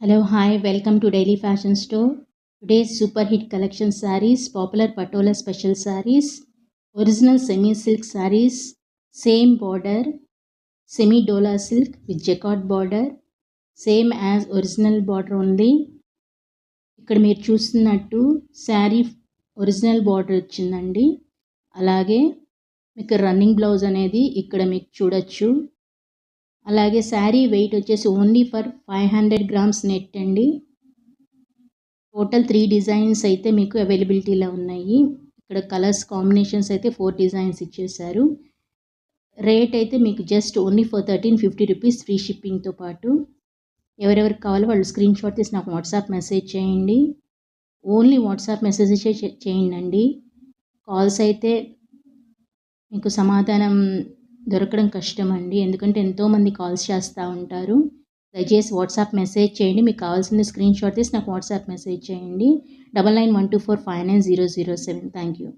Hello, hi, welcome to Daily Fashion Store. Today's super hit collection sarees, popular Patola special sarees, original semi silk sarees, same border, semi dola silk with jacquard border, same as original border only. ఇక్కడ మీరు చూస్తున్నట్టు sari original border వచ్చిందండి. అలాగే మీకు running blouse అనేది ఇక్కడ మీకు చూడొచ్చు. అలాగే శారీ వెయిట్ వచ్చేసి ఓన్లీ ఫర్ 500 grams నెట్ అండి. టోటల్ 3 డిజైన్స్ అయితే మీకు అవైలబిలిటీలో ఉన్నాయి. ఇక్కడ కలర్స్ కాంబినేషన్స్ అయితే 4 డిజైన్స్ ఇచ్చేశారు. రేట్ అయితే మీకు just only for 1350 rupees free షిప్పింగ్తో పాటు. ఎవరెవరికి కావాలో వాళ్ళు స్క్రీన్ షాట్ తీసి నాకు వాట్సాప్ మెసేజ్ చేయండి. ఓన్లీ వాట్సాప్ మెసేజ్ చేయండి. కాల్స్ అయితే మీకు సమాధానం దొరకడం కష్టం అండి, ఎందుకంటే ఎంతోమంది కాల్స్ చేస్తూ ఉంటారు. దయచేసి వాట్సాప్ మెసేజ్ చేయండి. మీకు కావాల్సిన స్క్రీన్ షాట్ తీసి నాకు వాట్సాప్ మెసేజ్ చేయండి. 9912459007. Thank you.